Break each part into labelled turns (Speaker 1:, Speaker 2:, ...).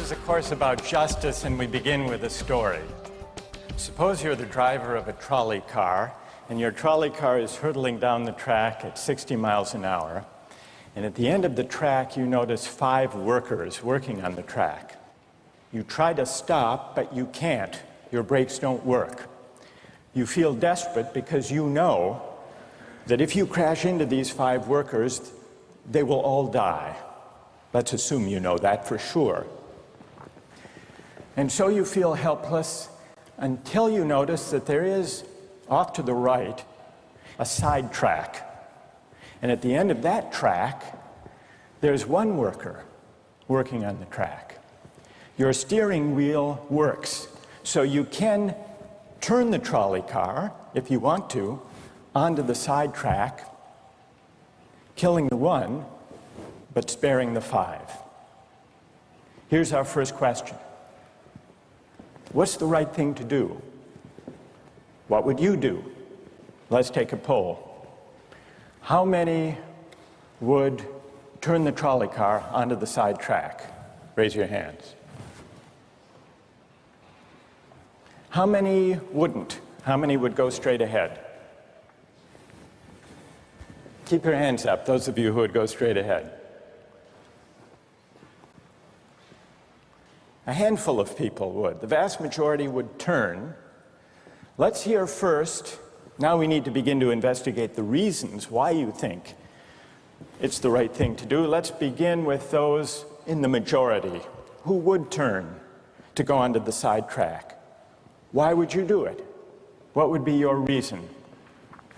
Speaker 1: is a course about justice, and we begin with a story. Suppose you're the driver of a trolley car, and your trolley car is hurtling down the track at 60 miles an hour. And at the end of the track, you notice 5 workers working on the track. You try to stop, but you can't. Your brakes don't work. You feel desperate because you know that if you crash into these 5 workers, they will all die. Let's assume you know that for sure. And so you feel helpless until you notice that there is, off to the right, a side track. And at the end of that track, there's one worker working on the track. Your steering wheel works, so you can turn the trolley car, if you want to, onto the side track, killing the one, but sparing the 5. Here's our first question. What's the right thing to do? What would you do? Let's take a poll. How many would turn the trolley car onto the side track? Raise your hands. How many wouldn't? How many would go straight ahead? Keep your hands up, those of you who would go straight ahead. A handful of people would. The vast majority would turn. Let's hear first. Now we need to begin to investigate the reasons why you think it's the right thing to do. Let's begin with those in the majority who would turn to go onto the side track. Why would you do it? What would be your reason?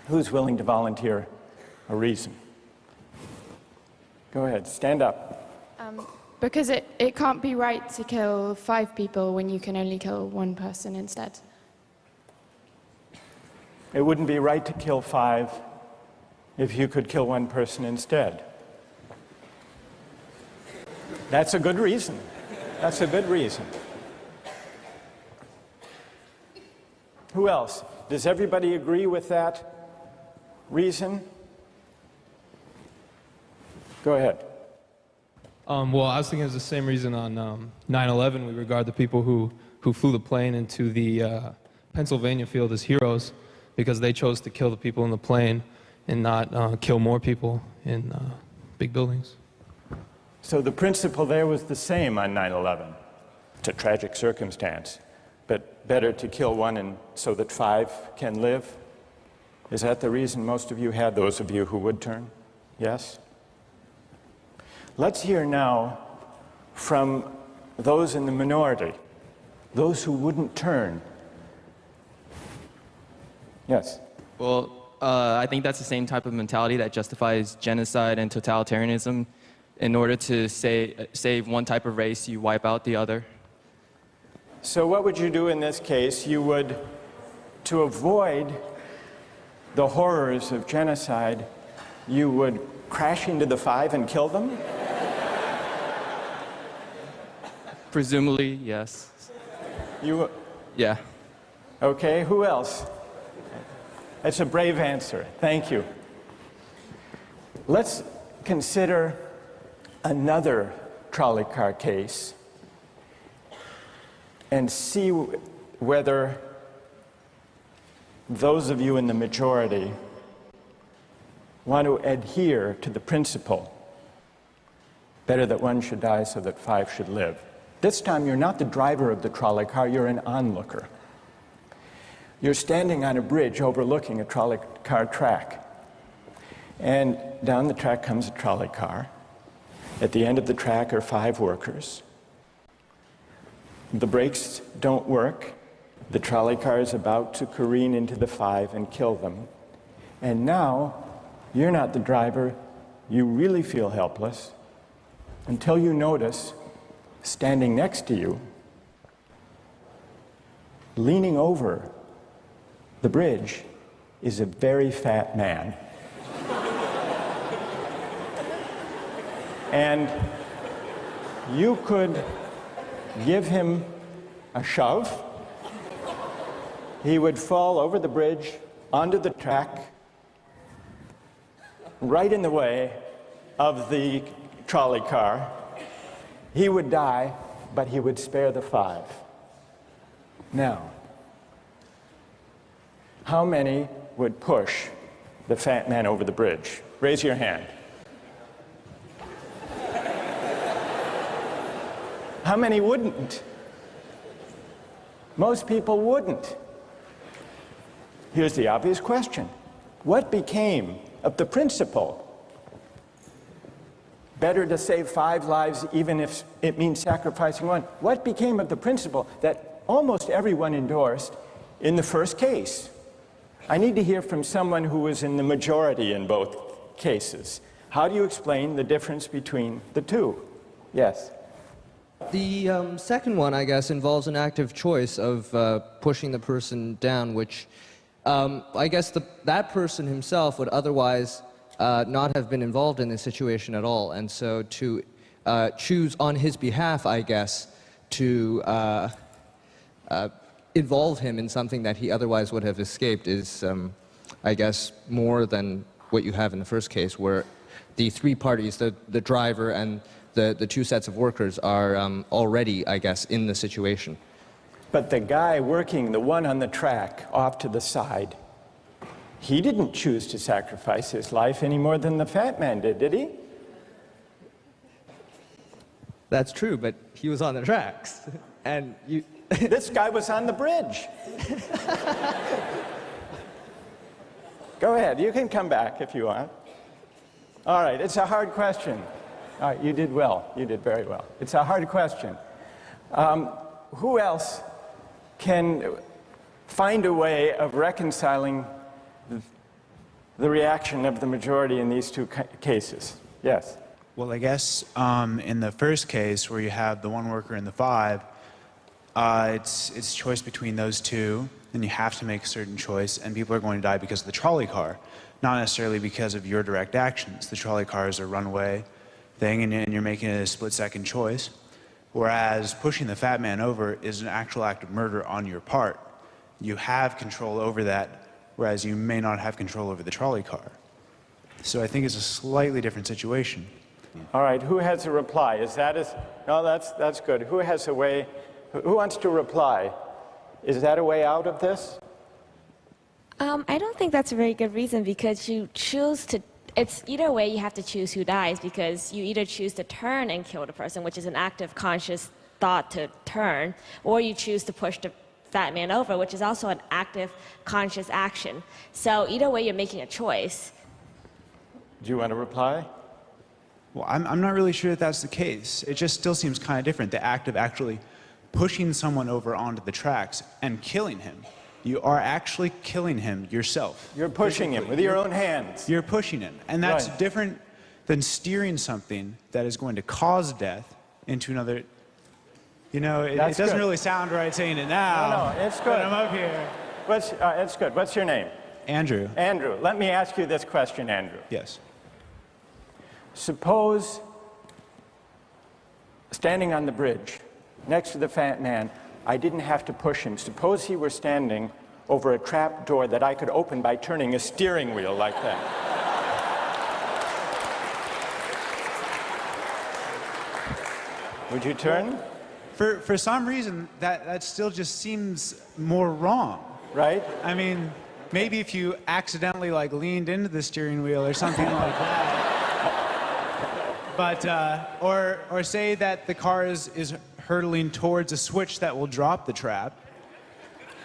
Speaker 1: Who's willing to volunteer a reason? Go ahead, stand up.
Speaker 2: Because it can't be right to kill 5 people when you can only kill 1 person instead.
Speaker 1: It wouldn't be right to kill 5 if you could kill 1 person instead. That's a good reason. That's a good reason. Who else? Does everybody agree with that reason? Go ahead.
Speaker 3: Well, I was thinking it's the same reason on 9/11. We regard the people who flew the plane into the Pennsylvania field as heroes because they chose to kill the people in the plane and not kill more people in big buildings.
Speaker 1: So the principle there was the same on 9/11. It's a tragic circumstance, but better to kill 1 and so that 5 can live? Is that the reason most of you had, those of you who would turn? Yes? Let's hear now from those in the minority, those who wouldn't turn. Yes?
Speaker 4: Well, I think that's the same type of mentality that justifies genocide and totalitarianism. In order to save one type of race, you wipe out the other.
Speaker 1: So what would you do in this case? You would, to avoid the horrors of genocide, you would crash into the 5 and kill them?
Speaker 4: Presumably, yes. Yeah.
Speaker 1: Okay, who else? That's a brave answer. Thank you. Let's consider another trolley car case and see whether those of you in the majority want to adhere to the principle, better that 1 should die so that 5 should live. This time you're not the driver of the trolley car, you're an onlooker. You're standing on a bridge overlooking a trolley car track. And down the track comes a trolley car. At the end of the track are 5 workers. The brakes don't work. The trolley car is about to careen into the 5 and kill them. And now, you're not the driver. You really feel helpless until you notice, standing next to you, leaning over the bridge, is a very fat man. And you could give him a shove. He would fall over the bridge, onto the track, right in the way of the trolley car. He would die, but he would spare the 5. Now, how many would push the fat man over the bridge? Raise your hand. How many wouldn't? Most people wouldn't. Here's the obvious question. What became of the principle? Better to save 5 lives even if it means sacrificing 1. What became of the principle that almost everyone endorsed in the first case? I need to hear from someone who was in the majority in both cases. How do you explain the difference between the two? Yes?
Speaker 5: The second one, I guess, involves an active choice of pushing the person down, which I guess that person himself would otherwise not have been involved in this situation at all. And so to choose on his behalf, I guess, to involve him in something that he otherwise would have escaped is, I guess, more than what you have in the first case, where the 3 parties, the driver and the 2 sets of workers are already, I guess, in the situation.
Speaker 1: But the guy working, the one on the track off to the side, he didn't choose to sacrifice his life any more than the fat man did he?
Speaker 5: That's true, but he was on the tracks. And you...
Speaker 1: This guy was on the bridge. Go ahead, you can come back if you want. All right, it's a hard question. All right, you did well. You did very well. It's a hard question. Who else can find a way of reconciling the reaction of the majority in these 2 cases? Yes?
Speaker 6: Well, I guess in the first case, where you have the 1 worker and the 5, it's choice between those 2, and you have to make a certain choice, and people are going to die because of the trolley car, not necessarily because of your direct actions. The trolley car is a runaway thing, and you're making a split-second choice, whereas pushing the fat man over is an actual act of murder on your part. You have control over that, whereas you may not have control over the trolley car. So I think it's a slightly different situation.
Speaker 1: All right, who has a reply? No, that's good. Who has a way, who wants to reply? Is that a way out of this?
Speaker 7: I don't think that's a very good reason, because you choose to, it's either way you have to choose who dies, because you either choose to turn and kill the person, which is an active conscious thought to turn, or you choose to push the fat man over, which is also an active conscious action. So either way you're making a choice.
Speaker 1: Do you want to reply?
Speaker 6: Well, I'm not really sure that that's the case. It just still seems kind of different, the act of actually pushing someone over onto the tracks and killing him. You are actually killing him yourself.
Speaker 1: You're pushing him with your own hands.
Speaker 6: You're pushing him. And that's
Speaker 1: Right.
Speaker 6: different than steering something that is going to cause death into another. You know, it doesn't
Speaker 1: good.
Speaker 6: really sound right saying it now.
Speaker 1: No, it's good.
Speaker 6: But I'm up here.
Speaker 1: It's good. What's your name?
Speaker 6: Andrew.
Speaker 1: Andrew. Let me ask you this question, Andrew.
Speaker 6: Yes.
Speaker 1: Suppose standing on the bridge next to the fat man, I didn't have to push him. Suppose he were standing over a trap door that I could open by turning a steering wheel like that. Would you turn?
Speaker 6: For some reason, that still just seems more wrong.
Speaker 1: Right?
Speaker 6: I mean, maybe if you accidentally like leaned into the steering wheel or something like that. But or say that the car is hurtling towards a switch that will drop the trap.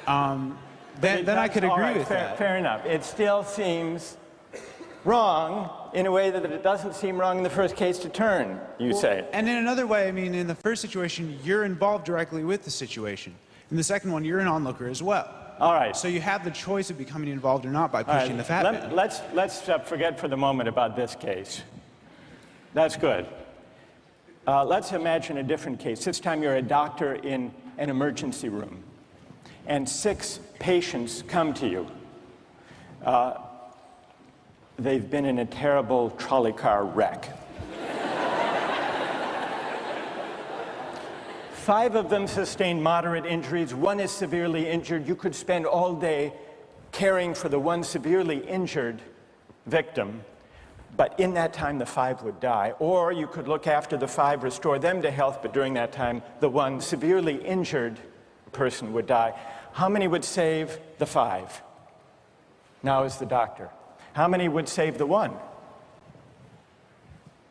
Speaker 6: Then I could agree with that.
Speaker 1: Fair enough. It still seems wrong in a way that it doesn't seem wrong in the first case to turn, you say.
Speaker 6: And in another way, I mean, in the first situation, you're involved directly with the situation. In the second one, you're an onlooker as well.
Speaker 1: All right.
Speaker 6: So you have the choice of becoming involved or not by pushing the fat man.
Speaker 1: Let's forget for the moment about this case. That's good. Let's imagine a different case. This time you're a doctor in an emergency room, and 6 patients come to you. They've been in a terrible trolley car wreck. 5 of them sustained moderate injuries. 1 is severely injured. You could spend all day caring for the 1 severely injured victim. but in that time the 5 would die. Or you could look after the 5, restore them to health, but during that time the 1 severely injured person would die. How many would save the 5? Now is the doctor. How many would save the 1?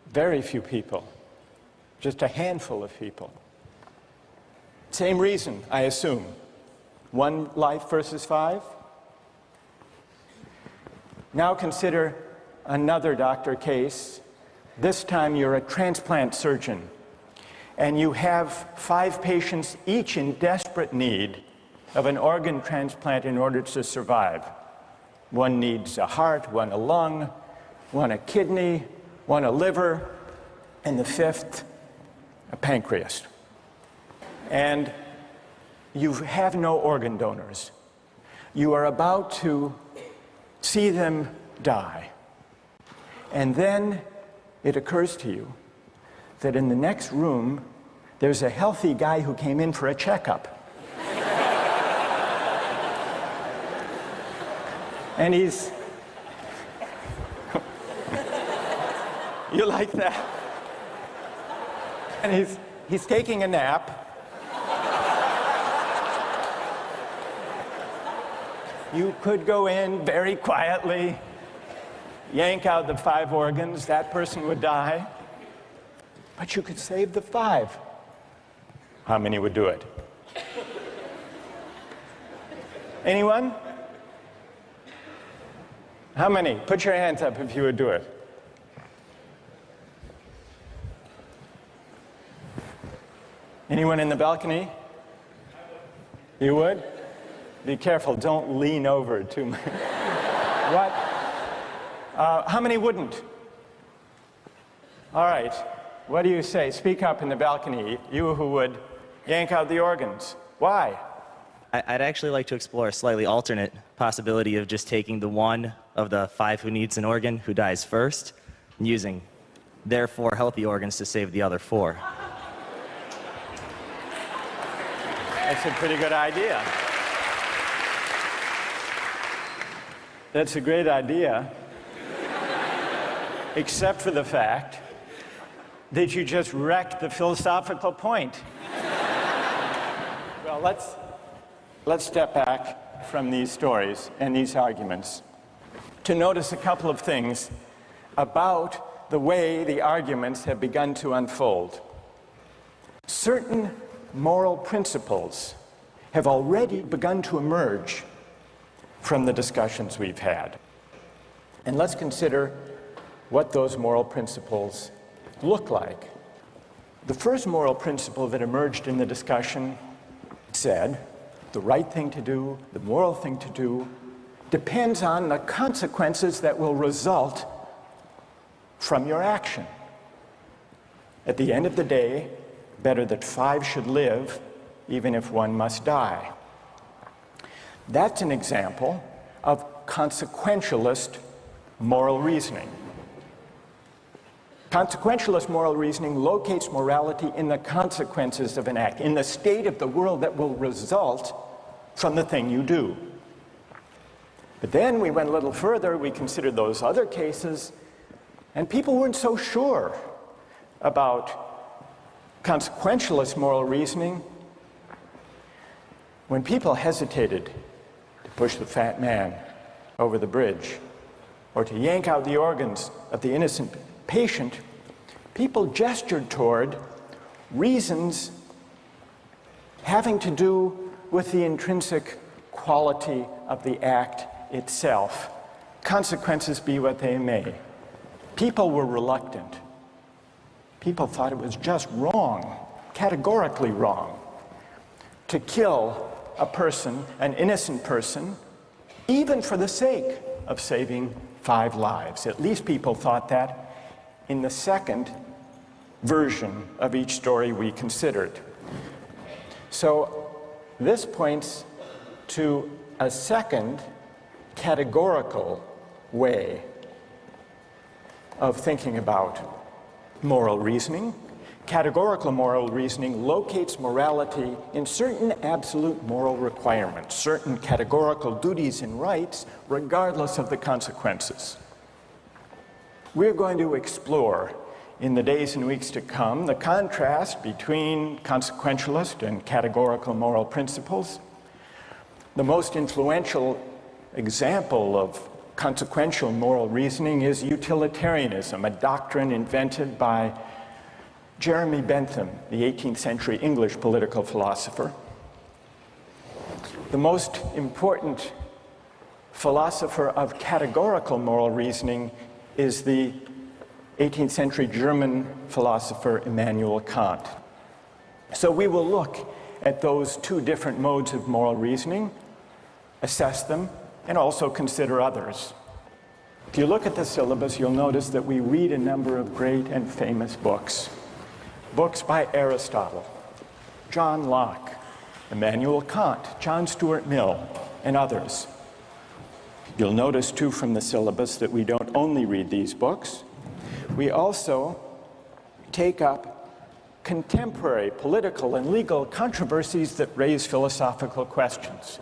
Speaker 1: Very few people. Just a handful of people. Same reason, I assume. 1 life versus 5? Now consider another doctor case. This time you're a transplant surgeon, and you have 5 patients, each in desperate need of an organ transplant in order to survive. 1 needs a heart, 1 a lung, 1 a kidney, 1 a liver, and the 5th, a pancreas. And you have no organ donors. You are about to see them die. And then it occurs to you that in the next room, there's a healthy guy who came in for a checkup. And he's... You like that? And he's taking a nap. You could go in very quietly, yank out the 5 organs, that person would die. But you could save the 5. How many would do it? Anyone? How many? Put your hands up if you would do it. Anyone in the balcony? You would? Be careful, don't lean over too much. What? How many wouldn't? All right, what do you say? Speak up in the balcony, you who would yank out the organs. Why?
Speaker 8: I'd actually like to explore a slightly alternate possibility of just taking the 1 of the 5 who needs an organ who dies first, and using their 4 healthy organs to save the other 4.
Speaker 1: That's a pretty good idea. That's a great idea, except for the fact that you just wrecked the philosophical point. Well, let's step back from these stories and these arguments to notice a couple of things about the way the arguments have begun to unfold. Certain moral principles have already begun to emerge from the discussions we've had. And let's consider what those moral principles look like. The first moral principle that emerged in the discussion said the right thing to do, the moral thing to do, depends on the consequences that will result from your action. At the end of the day, better that 5 should live, even if 1 must die. That's an example of consequentialist moral reasoning. Consequentialist moral reasoning locates morality in the consequences of an act, in the state of the world that will result from the thing you do. But then we went a little further, we considered those other cases, and people weren't so sure about consequentialist moral reasoning. When people hesitated to push the fat man over the bridge or to yank out the organs of the innocent patient, people gestured toward reasons having to do with the intrinsic quality of the act itself. Consequences be what they may. People were reluctant. People thought it was just wrong, categorically wrong, to kill a person, an innocent person, even for the sake of saving 5 lives. At least people thought that in the second version of each story we considered. So this points to a second categorical way of thinking about moral reasoning. Categorical moral reasoning locates morality in certain absolute moral requirements, certain categorical duties and rights, regardless of the consequences. We're going to explore in the days and weeks to come the contrast between consequentialist and categorical moral principles. The most influential example of consequential moral reasoning is utilitarianism, a doctrine invented by Jeremy Bentham, the 18th century English political philosopher. The most important philosopher of categorical moral reasoning is the 18th century German philosopher Immanuel Kant. So we will look at those two different modes of moral reasoning, assess them, and also consider others. If you look at the syllabus, you'll notice that we read a number of great and famous books. Books by Aristotle, John Locke, Immanuel Kant, John Stuart Mill, and others. You'll notice, too, from the syllabus that we don't only read these books. We also take up contemporary political and legal controversies that raise philosophical questions.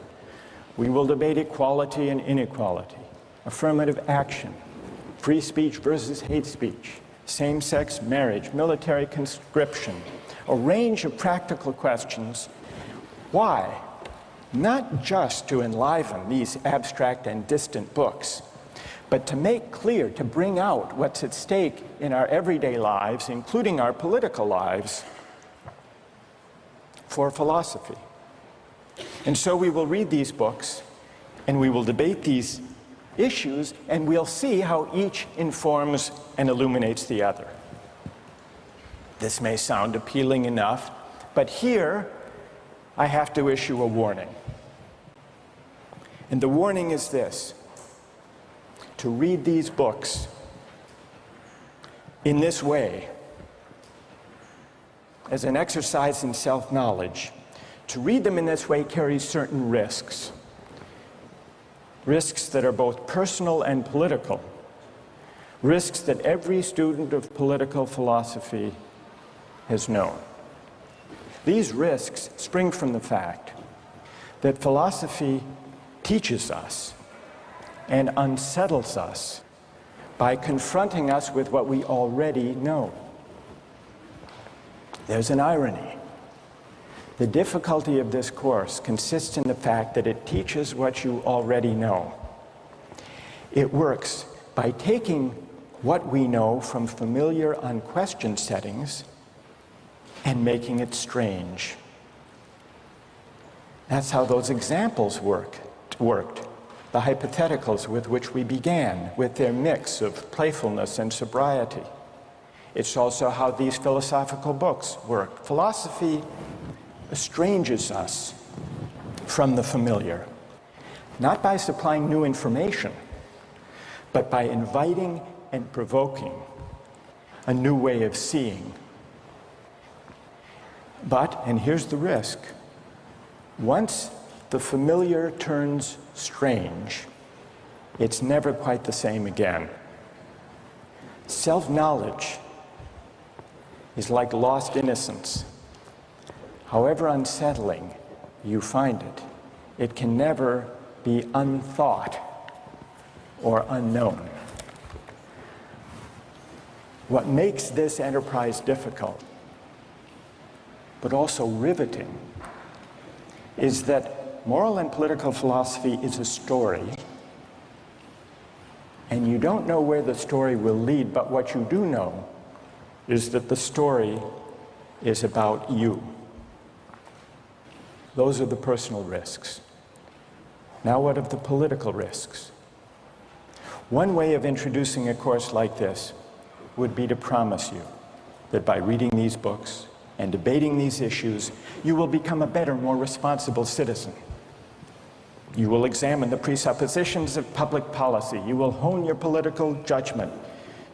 Speaker 1: We will debate equality and inequality, affirmative action, free speech versus hate speech, same-sex marriage, military conscription, a range of practical questions. Why? Not just to enliven these abstract and distant books, but to make clear, to bring out what's at stake in our everyday lives, including our political lives, for philosophy. And so we will read these books, and we will debate these issues, and we'll see how each informs and illuminates the other. This may sound appealing enough, but here I have to issue a warning. And the warning is this: to read these books in this way, as an exercise in self-knowledge, to read them in this way carries certain risks. Risks that are both personal and political. Risks that every student of political philosophy has known. These risks spring from the fact that philosophy teaches us and unsettles us by confronting us with what we already know. There's an irony. The difficulty of this course consists in the fact that it teaches what you already know. It works by taking what we know from familiar, unquestioned settings and making it strange. That's how those examples worked. The hypotheticals with which we began, with their mix of playfulness and sobriety. It's also how these philosophical books work. Philosophy estranges us from the familiar, not by supplying new information, but by inviting and provoking a new way of seeing. But, and here's the risk, once the familiar turns strange, it's never quite the same again. Self-knowledge is like lost innocence. However unsettling you find it, it can never be unthought or unknown. What makes this enterprise difficult, but also riveting, is that moral and political philosophy is a story, and you don't know where the story will lead, but what you do know is that the story is about you. Those are the personal risks. Now what of the political risks? One way of introducing a course like this would be to promise you that by reading these books and debating these issues, you will become a better, more responsible citizen. You will examine the presuppositions of public policy. You will hone your political judgment.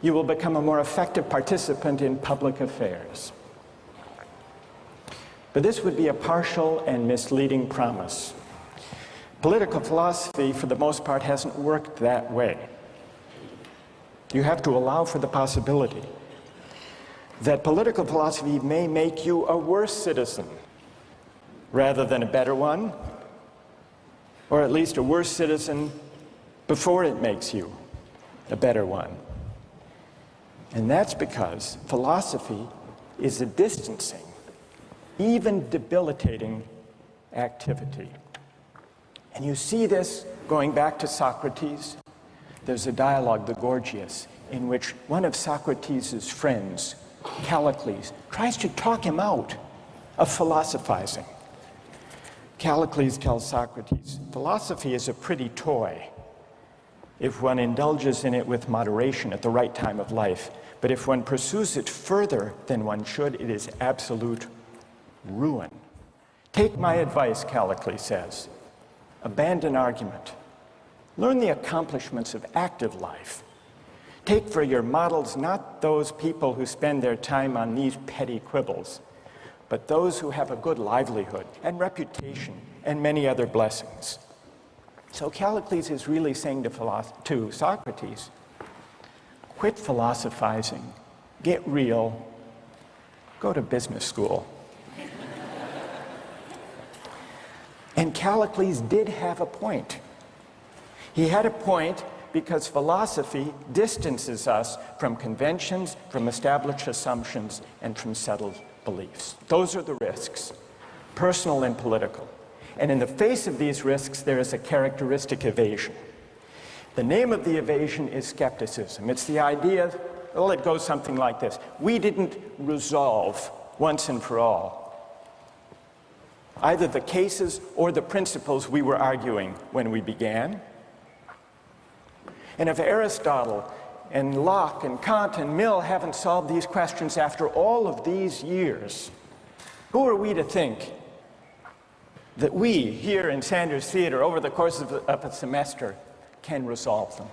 Speaker 1: You will become a more effective participant in public affairs. But this would be a partial and misleading promise. Political philosophy, for the most part, hasn't worked that way. You have to allow for the possibility that political philosophy may make you a worse citizen rather than a better one, or at least a worse citizen before it makes you a better one. And that's because philosophy is a distancing, even debilitating activity. And you see this going back to Socrates. There's a dialogue, the Gorgias, in which one of Socrates' friends, Callicles, tries to talk him out of philosophizing. Callicles tells Socrates, philosophy is a pretty toy if one indulges in it with moderation at the right time of life. But if one pursues it further than one should, it is absolute ruin. Take my advice, Callicles says. Abandon argument. Learn the accomplishments of active life. Take for your models not those people who spend their time on these petty quibbles, but those who have a good livelihood and reputation and many other blessings. So Callicles is really saying to Socrates, quit philosophizing, get real, go to business school. And Callicles did have a point. He had a point because philosophy distances us from conventions, from established assumptions, and from settled beliefs. Those are the risks, personal and political. And in the face of these risks, there is a characteristic evasion. The name of the evasion is skepticism. It's the idea, well, it goes something like this. We didn't resolve once and for all either the cases or the principles we were arguing when we began. And if Aristotle and Locke and Kant and Mill haven't solved these questions after all of these years, who are we to think that we here in Sanders Theater over the course of a semester can resolve them?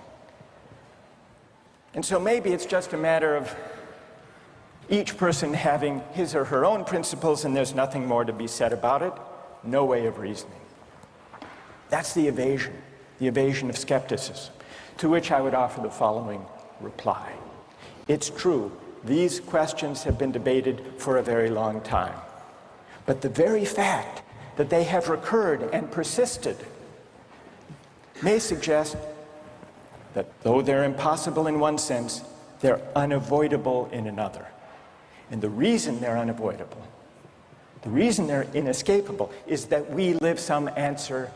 Speaker 1: And so maybe it's just a matter of each person having his or her own principles and there's nothing more to be said about it. No way of reasoning. That's the evasion of skepticism, to which I would offer the following reply. It's true, these questions have been debated for a very long time. But the very fact that they have recurred and persisted may suggest that though they're impossible in one sense, they're unavoidable in another. And the reason they're unavoidable, the reason they're inescapable, is that we live some answer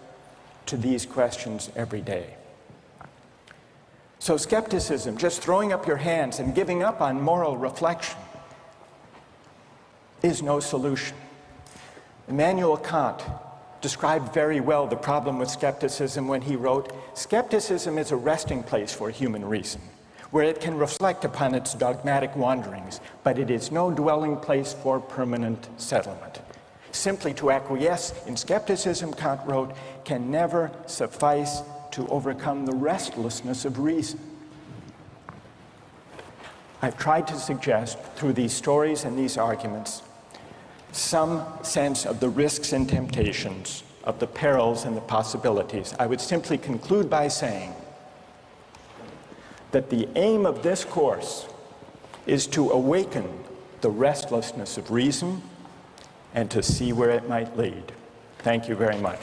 Speaker 1: to these questions every day. So skepticism, just throwing up your hands and giving up on moral reflection, is no solution. Immanuel Kant described very well the problem with skepticism when he wrote, "Skepticism is a resting place for human reason, where it can reflect upon its dogmatic wanderings, but it is no dwelling place for permanent settlement. Simply to acquiesce in skepticism," Kant wrote, "can never suffice to overcome the restlessness of reason." I've tried to suggest through these stories and these arguments some sense of the risks and temptations, of the perils and the possibilities. I would simply conclude by saying that the aim of this course is to awaken the restlessness of reason and to see where it might lead. Thank you very much.